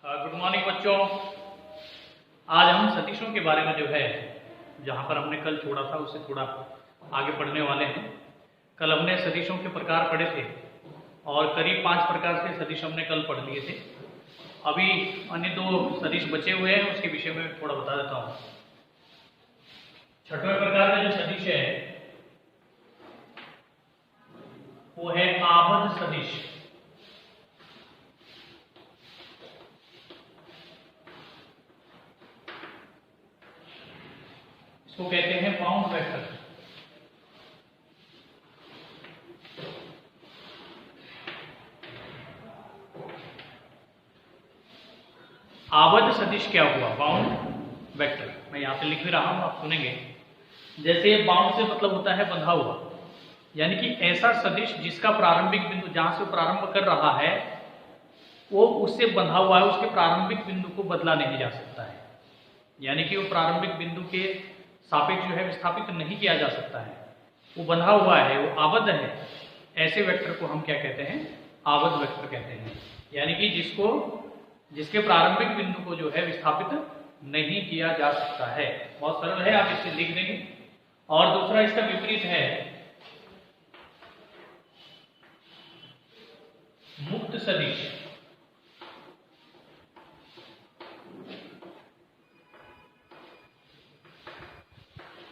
Good morning बच्चों। आज हम सदिशों के बारे में जो है, जहाँ पर हमने कल छोड़ा था उससे थोड़ा आगे पढ़ने वाले हैं। कल हमने सदिशों के प्रकार पढ़े थे और करीब 5 प्रकार के सदिश हमने कल पढ़ लिए थे। अभी अन्य 2 सदिश बचे हुए हैं, उसके विषय में थोड़ा बता देता हूँ। छठवें प्रकार का जो सदिश है वो है आबद्ध सदिश। इसको कहते हैं बाउंड वेक्टर। आबद्ध सदिश क्या हुआ? Bound vector. मैं यहां पे लिख भी रहा हूं, आप सुनेंगे। जैसे बाउंड से मतलब होता है बंधा हुआ, यानी कि ऐसा सदिश जिसका प्रारंभिक बिंदु जहां से प्रारंभ कर रहा है वो उससे बंधा हुआ है, उसके प्रारंभिक बिंदु को बदला नहीं जा सकता है। यानी कि वो प्रारंभिक बिंदु के सापेक्ष जो है विस्थापित नहीं किया जा सकता है, वो बंधा हुआ है, वो आबद्ध है। ऐसे वेक्टर को हम क्या कहते हैं? आबद्ध वेक्टर कहते हैं। यानी कि जिसके प्रारंभिक बिंदु को जो है विस्थापित नहीं किया जा सकता है। बहुत सरल है, आप इसे लिख देंगे। और दूसरा इसका विपरीत है मुक्त सदिश।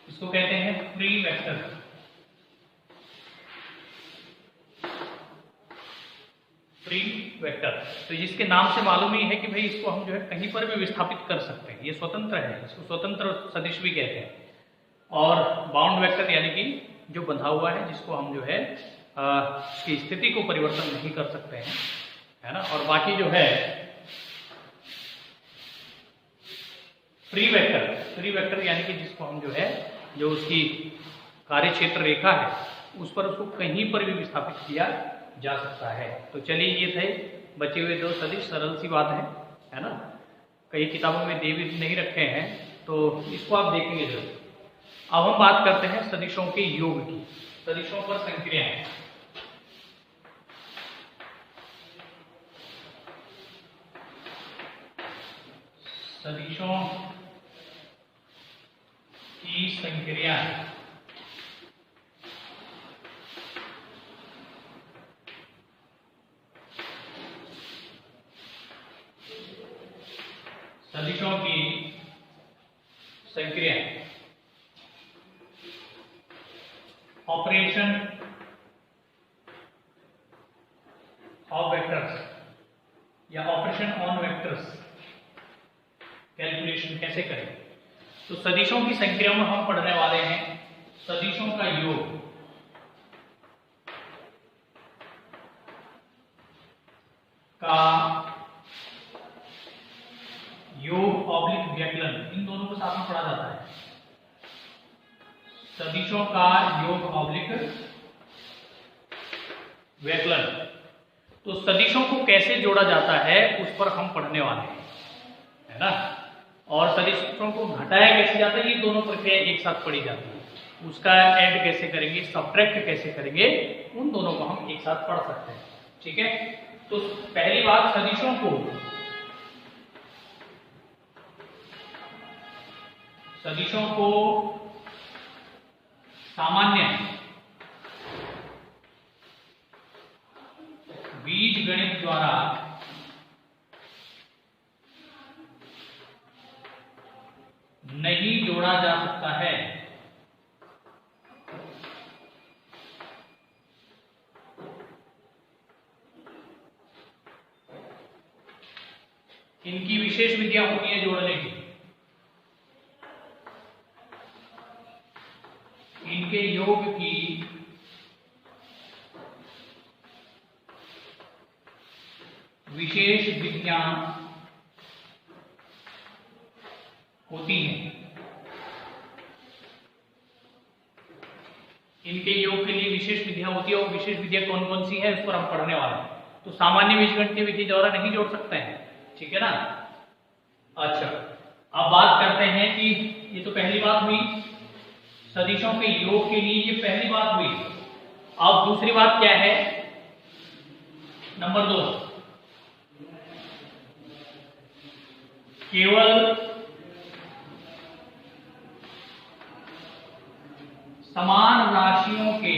इसको कहते हैं फ्री वेक्टर। फ्री वेक्टर तो जिसके नाम से मालूम ही है कि भाई इसको हम जो है कहीं पर भी विस्थापित कर सकते हैं, ये स्वतंत्र है, इसको स्वतंत्र सदिश भी कहते हैं। और बाउंड वेक्टर यानी कि जो बंधा हुआ है, जिसको हम जो है उसकी स्थिति को परिवर्तन नहीं कर सकते हैं, है ना। और बाकी जो है फ्री वेक्टर यानी कि जिसको हम जो है जो उसकी कार्य क्षेत्र रेखा है उस पर उसको कहीं पर भी विस्थापित किया जा सकता है। तो चलिए, ये थे बचे हुए 2 सदिश। सरल सी बात है ना। कई किताबों में दे भी नहीं रखे हैं, तो इसको आप देखेंगे जरूर। अब हम बात करते हैं सदिशों के योग की, सदिशों पर संक्रियाएं। सदिशों की संक्रियाएं। सदिशों की संक्रियाएं। ऑपरेशन ऑफ वेक्टर्स या ऑपरेशन ऑन वेक्टर्स कैलकुलेशन कैसे करें? तो सदिशों की संक्रियाओं में हम पढ़ने वाले हैं सदिशों का योग, ऑब्लिक व्यकलन, इन दोनों को साथ में पढ़ा जाता है। सदिशों का योग ऑब्लिक व्यकलन। तो सदिशों को कैसे जोड़ा जाता है उस पर हम पढ़ने वाले हैं, है ना। और सदिशों को घटाया कैसे जाता है, ये दोनों प्रक्रियाएं एक साथ पढ़ी जाती है। उसका ऐड कैसे करेंगे, सब्ट्रैक्ट कैसे करेंगे, उन दोनों को हम एक साथ पढ़ सकते हैं। ठीक है। तो पहली बात, सदिशों को सामान्य बीज गणित द्वारा नहीं जोड़ा जा सकता है। इनकी विशेष विधियां होती है जोड़ने की। इनके योग की विशेष विधियां होती हैं। इनके योग के लिए विशेष विधियां होती है, और विशेष विधियां कौन कौन सी है इस पर हम पढ़ने वाले हैं। तो सामान्य बीजगणित की विधि द्वारा नहीं जोड़ सकते हैं, ठीक है ना। अच्छा, अब बात करते हैं कि ये तो पहली बात हुई, सदिशों के योग के लिए ये पहली बात हुई। अब दूसरी बात क्या है? नंबर 2, केवल समान राशियों के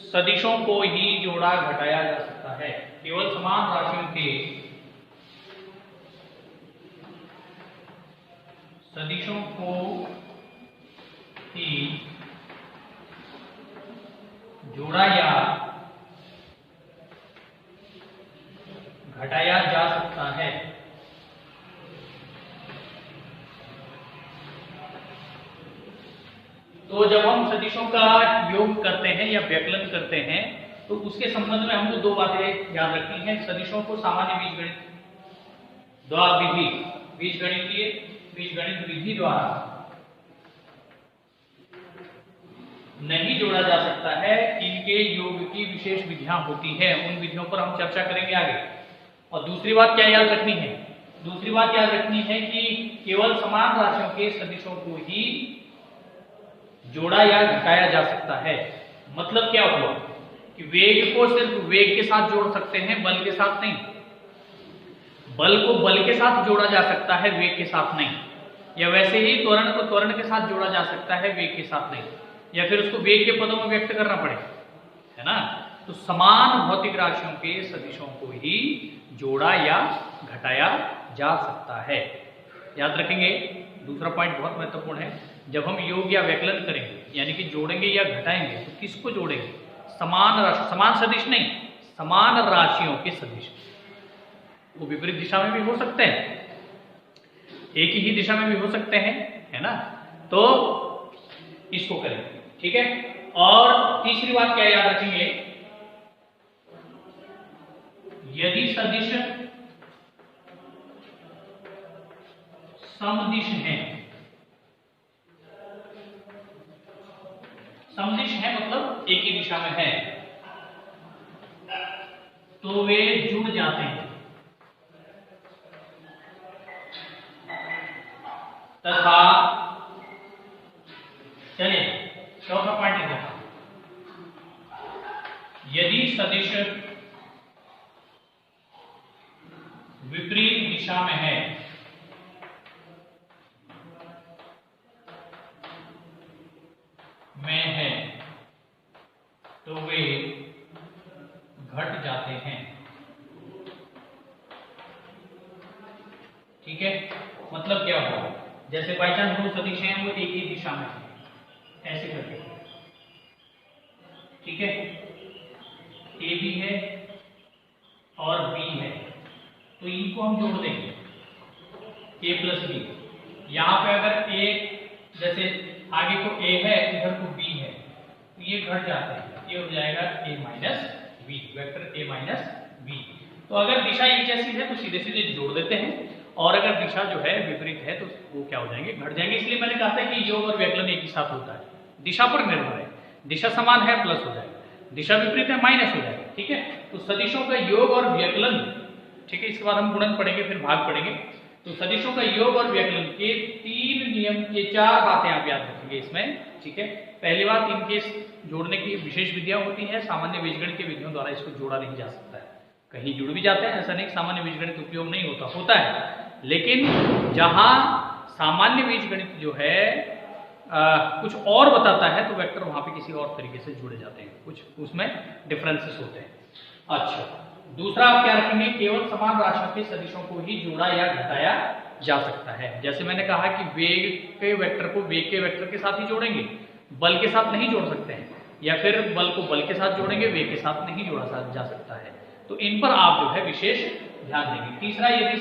सदिशों को ही जोड़ा घटाया जा सकता है। केवल समान राशियों के सदिशों को ही जोड़ा या घटाया जा सकता है। तो जब हम सदिशों का योग करते हैं या व्यकलन करते हैं तो उसके संबंध में हमको दो बातें याद रखनी है। सदिशों को सामान्य बीजगणित द्वारा बीजगणित विधि द्वारा नहीं जोड़ा जा सकता है। इनके योग की विशेष विधियां होती है, उन विधियों पर हम चर्चा करेंगे आगे। और दूसरी बात क्या याद रखनी है? दूसरी बात याद रखनी है कि केवल समान राशियों के सदिशों को ही जोड़ा या घटाया जा सकता है। मतलब क्या हुआ कि वेग को सिर्फ वेग के साथ जोड़ सकते हैं, बल के साथ नहीं। बल को बल के साथ जोड़ा जा सकता है, वेग के साथ नहीं। या वैसे ही त्वरण को त्वरण के साथ जोड़ा जा सकता है, वेग के साथ नहीं। या फिर उसको वेग के पदों में व्यक्त करना पड़ेगा, है ना। तो समान भौतिक राशियों के सदिशों को ही जोड़ा या घटाया जा सकता है। याद रखेंगे, दूसरा पॉइंट बहुत महत्वपूर्ण है। जब हम योग या व्यकलन करेंगे यानी कि जोड़ेंगे या घटाएंगे तो किसको जोड़ेंगे? समान राशि, समान सदिश नहीं, समान राशियों के सदिश। वो विपरीत दिशा में भी हो सकते हैं, एक ही दिशा में भी हो सकते हैं, है ना। तो इसको करेंगे, ठीक है। और तीसरी बात क्या याद रखेंगे? यदि सदिश समदिश हैं, समदिश है मतलब एक ही दिशा में है, तो वे जुड़ जाते हैं तथा, चलिए चौथा पॉइंट लिखा, यदि सदिश विपरीत दिशा में है तो वे घट जाते हैं, ठीक है। मतलब क्या होगा? जैसे बाई चांस दो सदिश हैं वो एक ही दिशा में है, ऐसे करके, ठीक है। ए भी है और बी है, तो इनको हम जोड़ देंगे, ए प्लस बी। यहां पे अगर ए, जैसे आगे को ए है इधर को बी है, तो ये घट जाते हैं, ये हो जाएगा a minus B, vector a minus B. तो अगर दिशा एक जैसी है तो सीधे सीधे जोड़ देते हैं, और अगर दिशा जो है विपरीत है तो वो क्या हो जाएंगे? घट जाएंगे। इसलिए मैंने कहा था कि योग और व्यकलन एक ही साथ होता है, दिशा पर निर्भर है। दिशा समान है प्लस हो जाएगा, दिशा विपरीत है माइनस हो जाएगा, ठीक है। तो सदिशों का योग और व्यकलन, ठीक है। इसके बाद हम गुणन पढ़ेंगे, फिर भाग पढ़ेंगे। तो सदिशों का योग और व्यकलन के 3 नियम, के 4 बातें आप याद रखेंगे इसमें, ठीक है। पहली बात, इनके जोड़ने की विशेष विधियां होती हैं, सामान्य बीजगणित के विधियों द्वारा इसको जोड़ा नहीं जा सकता है। कहीं जुड़ भी जाते हैं, ऐसा नहीं सामान्य बीजगणित उपयोग नहीं होता है, लेकिन जहां सामान्य बीजगणित जो है कुछ और बताता है तो वेक्टर वहां पे किसी और तरीके से जोड़े जाते हैं, कुछ उसमें डिफरेंसेस होते हैं। अच्छा, दूसरा आप क्या रखेंगे? केवल समान राशियों के सदिशों को ही जोड़ा या घटाया जा सकता है। जैसे मैंने कहा कि वेग के वेक्टर को वेग के वेक्टर के साथ ही जोड़ेंगे, बल के साथ नहीं जोड़ सकते हैं, या फिर बल को बल के साथ जोड़ेंगे, वेग के साथ नहीं जोड़ा जा सकता है। तो इन पर आप जो है विशेष ध्यान देंगे। तीसरा, यदि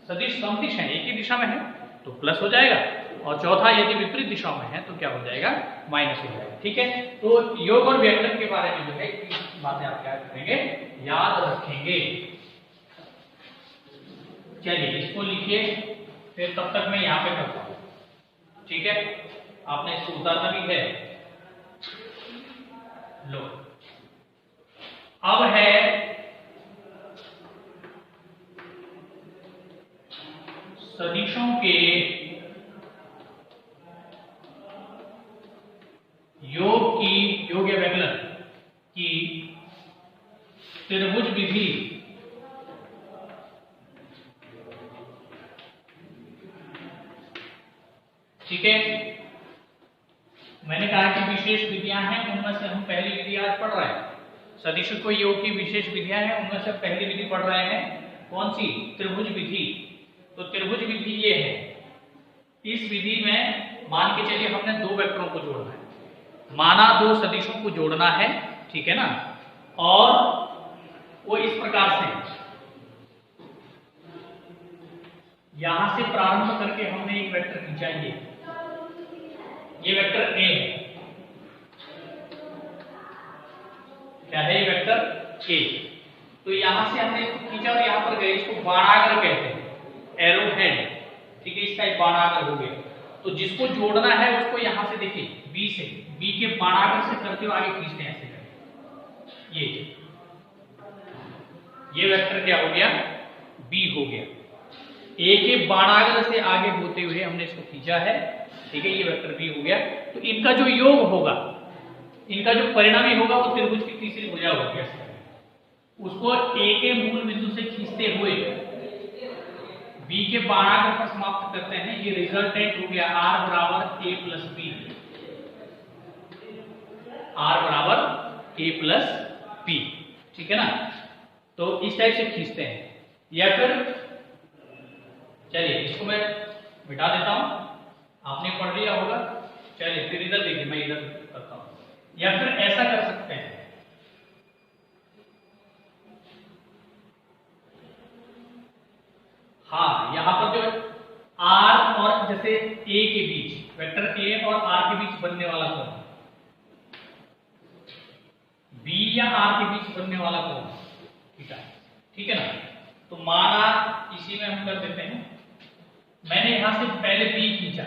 सदिश समदिश है, एक ही दिशा में है तो प्लस हो जाएगा, और चौथा, यदि विपरीत दिशा में है तो क्या हो जाएगा? माइनस हो जाएगा, ठीक है। तो योग और व्यकलन के बारे में जो है बातें आप क्या करेंगे? याद रखेंगे। चलिए इसको लिखिए, फिर तब तक मैं यहां पे करता हूं, ठीक है। आपने इसको उतारना भी है। लो, अब है सदिशों के योग या व्यकलन की मैंने कहा कि विशेष विधियां हैं, उनमें से हम पहली विधि आज पढ़ रहे हैं। सदिश को योग की विशेष विधियां हैं, उनमें से पहली विधि पढ़ रहे हैं। कौन सी? त्रिभुज विधि। तो त्रिभुज विधि ये है, इस विधि में मान के चलिए हमने दो वेक्टरों को जोड़ना है, माना दो सदिशों को जोड़ना है, ठीक है ना, और वो इस प्रकार से यहां से प्रारंभ करके हमने एक वेक्टर खींचा, ये वेक्टर ए है। क्या है ये वेक्टर? ए। तो यहां से हमने इसको खींचा और यहां पर गए, इसको बाणाग्र कहते हैं, एरो हेड, ठीक है, इसका एक बाणाग्र हो गया। तो जिसको जोड़ना है उसको यहां से देखिए बी से, बी के बाणाग्र से करते हुए आगे खींचते हैं ऐसे करके। ये वेक्टर क्या हो गया? बी हो गया। ए के बाणाग्र से आगे होते हुए हमने इसको खींचा है, ठीक है, ये वेक्टर बी हो गया। तो इनका जो योग होगा, इनका जो परिणामी होगा वो त्रिभुज की तीसरी भुजा होगी। उसको ए के मूल बिंदु से खींचते हुए बी के बाणाग्र पर समाप्त करते हैं। ये रिजल्टेंट हो गया आर बराबर ए प्लस बी, आर बराबर ए प्लस बी, ठीक है ना। तो इस टाइप से खींचते हैं। या फिर चलिए इसको मैं मिटा देता हूं, आपने पढ़ लिया होगा। चलिए फिर इधर देखिए, मैं इधर करता हूं। या फिर ऐसा कर सकते हैं, हाँ, यहां पर जो आर और जैसे ए के बीच, वेक्टर ए और आर के बीच बनने वाला कोण, बी या आर के बीच बनने वाला कोण थीटा, ठीक है ना। तो माना इसी में हम कर देते हैं, मैंने यहां से पहले बी खींचा,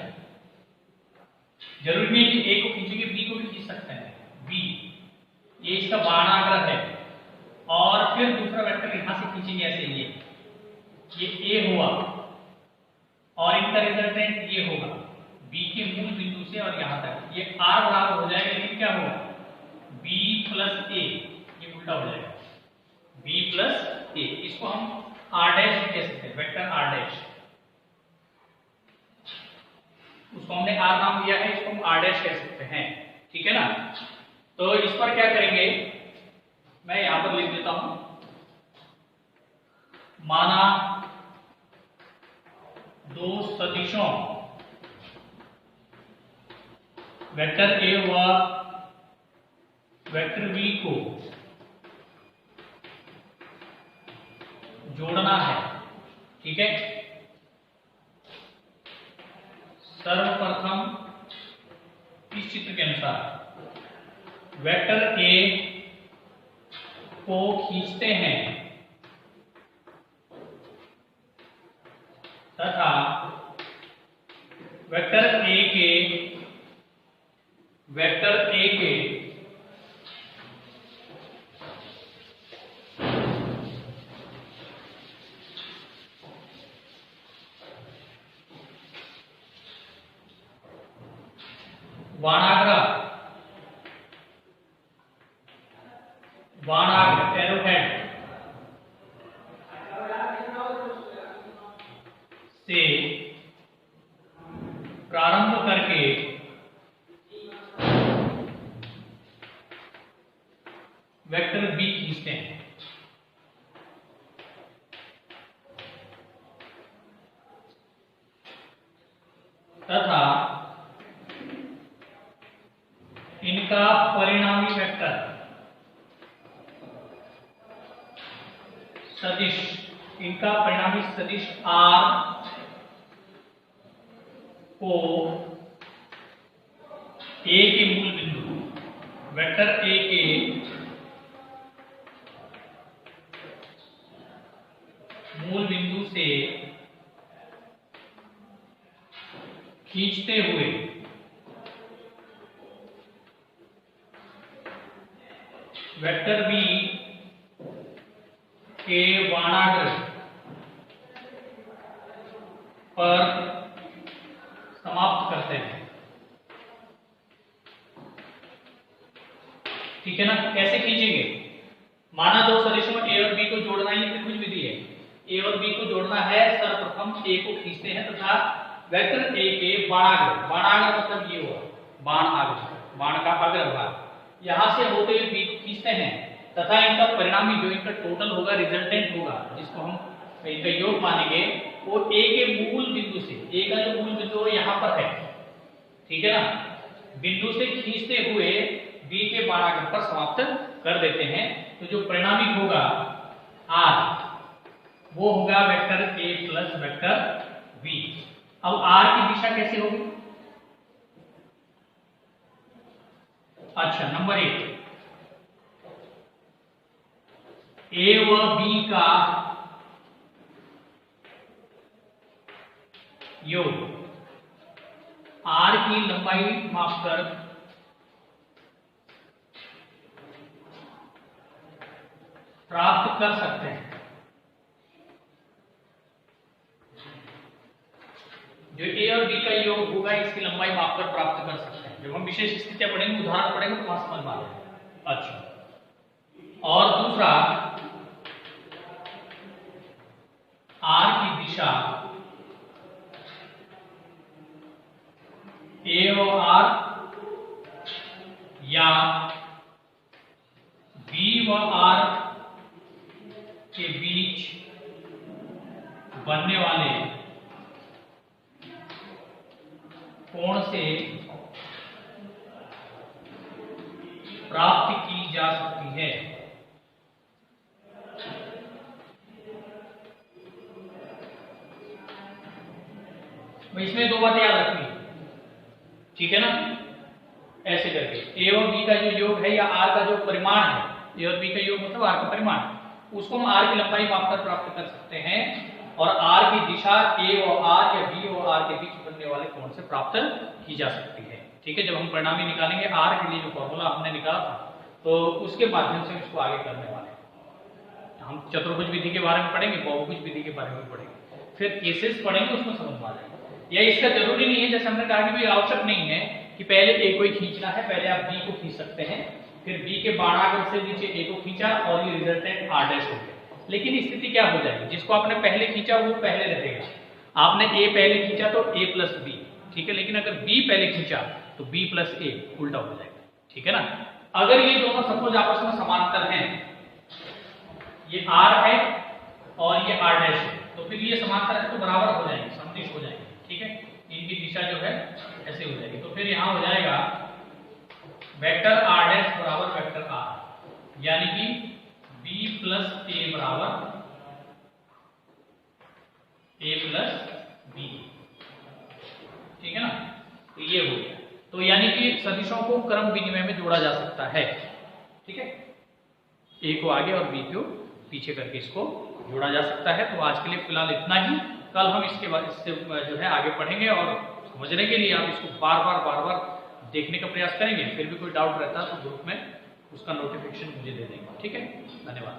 जरूरी नहीं कि ए को खींचेंगे, बी को भी खींच सकते हैं। बी ये इसका बाणाग्र है, और फिर दूसरा वेक्टर यहां से खींचेंगे ऐसे, ये ए हुआ और इनका रिजल्टेंट ये होगा बी के मूल बिंदु से और यहां तक। ये आर बराबर हो जाएगा, लेकिन क्या होगा? बी प्लस ए, ये उल्टा हो जाएगा, बी प्लस ए। इसको हम आर डैश भी कह सकते हैं, वेक्टर आर डैश। उसको हमने आर नाम दिया है, इसको हम आर डैश कह सकते हैं, ठीक है ना। तो इस पर क्या करेंगे, मैं यहां पर लिख देता हूं, माना दो सदिशों वेक्टर ए व वेक्टर बी को जोड़ना है, ठीक है। सर्वप्रथम इस चित्र के अनुसार वेक्टर ए को खींचते हैं तथा वेक्टर ए के बाणाग्र एरोहेड से प्रारंभ करके वेक्टर बी खींचते हैं तथा इनका परिणामी वेक्टर सदिश, इनका परिणामी सदिश आर को ए के मूल बिंदु, वेक्टर ए के मूल बिंदु से खींचते हुए वेक्टर बी के बाणाग्र पर समाप्त करते हैं, ठीक है ना। कैसे खींचेंगे? माना दो सदिशों में ए और बी को जोड़ना ही त्रिभुज विधि है। ए और बी को जोड़ना है, सर्वप्रथम ए को खींचते हैं तथा वेक्टर ए के बाणाग्र, बाणाग्र मतलब ये हुआ बाण आगे, बाण का अग्रभाग यहां से होते हुए बी को खींचते हैं तथा इनका परिणामी जो इनका टोटल होगा, रिजल्टेंट होगा, जिसको हम इनका योग मानेंगे, वो ए के मूल बिंदु से, ए का जो मूल बिंदु है यहाँ पर है, ठीक है ना, बिंदु से खींचते हुए बी के बाणाग्र पर समाप्त कर देते हैं। तो जो परिणामी होगा आर, वो होगा vector A plus vector B. अब आर की दिशा कैसे होगी? अच्छा, नंबर 1, ए व बी का योग आर की लंबाई मापकर प्राप्त कर सकते हैं। जो ए और बी का योग होगा इसकी लंबाई मापकर प्राप्त कर सकते हैं। जब हम विशेष स्थितियां पढ़ेंगे, उदाहरण पढ़ेंगे, तो वहां समझ में आ जाएगा। अच्छा, और दूसरा, आर की दिशा ए और आर या बी व आर के बीच बनने वाले कोण से प्राप्त की जा सकती है। इसमें दो बातें याद रखनी, ठीक है ना, ऐसे करके ए और बी का जो योग है या आर का जो परिमाण है, ए और बी का योग मतलब आर का परिमाण, उसको हम आर की लंबाई मापकर प्राप्त कर सकते हैं, और आर की दिशा ए और आर या बी और आर के बीच बनने वाले कोण से प्राप्त की जा सकती है। ठीक है, जब हम परिणामी निकालेंगे आर के लिए जो फॉर्मूला हमने निकाला था, तो उसके माध्यम से इसको आगे करने वाले हैं। हम चतुर्भुज विधि के बारे में पढ़ेंगे, बहुभुज विधि के बारे में पढ़ेंगे, फिर केसेस पढ़ेंगे, उसमें समझ में आ जाएगा। या इसका जरूरी नहीं है, जैसे हमने कहा कि भाई आवश्यक नहीं है कि पहले ए को ही खींचना है, पहले आप बी को खींच सकते हैं, फिर बी के बाणाग्र से नीचे ए को खींचा और ये रिजल्टेंट आर डैश हो गया। लेकिन स्थिति क्या हो जाएगी, जिसको आपने पहले खींचा वो पहले रहेगा। आपने ए पहले खींचा तो ए प्लस बी, ठीक है, लेकिन अगर बी पहले खींचा तो बी प्लस ए उल्टा हो जाएगा, ठीक है ना। अगर ये दोनों सपोज आपस में समांतर हैं, ये आर है और ये आर डैश है, तो फिर ये समांतर है तो बराबर हो जाएंगे, समदिश हो जाएंगे, ठीक है, इनकी दिशा जो है ऐसे हो जाएगी। तो फिर यहां हो जाएगा वेक्टर आर डैश बराबर वेक्टर आर, यानी कि बी प्लस ए बराबर ए प्लस बी, ठीक है ना। तो ये हो गया, तो यानी कि सदिशों को क्रम विनिमय में जोड़ा जा सकता है, ठीक है, ए को आगे और बी को पीछे करके इसको जोड़ा जा सकता है। तो आज के लिए फिलहाल इतना ही, कल हम इसके बाद इससे जो है आगे पढ़ेंगे, और समझने के लिए आप इसको बार बार देखने का प्रयास करेंगे। फिर भी कोई डाउट रहता है तो ग्रुप में उसका नोटिफिकेशन मुझे दे देंगे, ठीक है। धन्यवाद।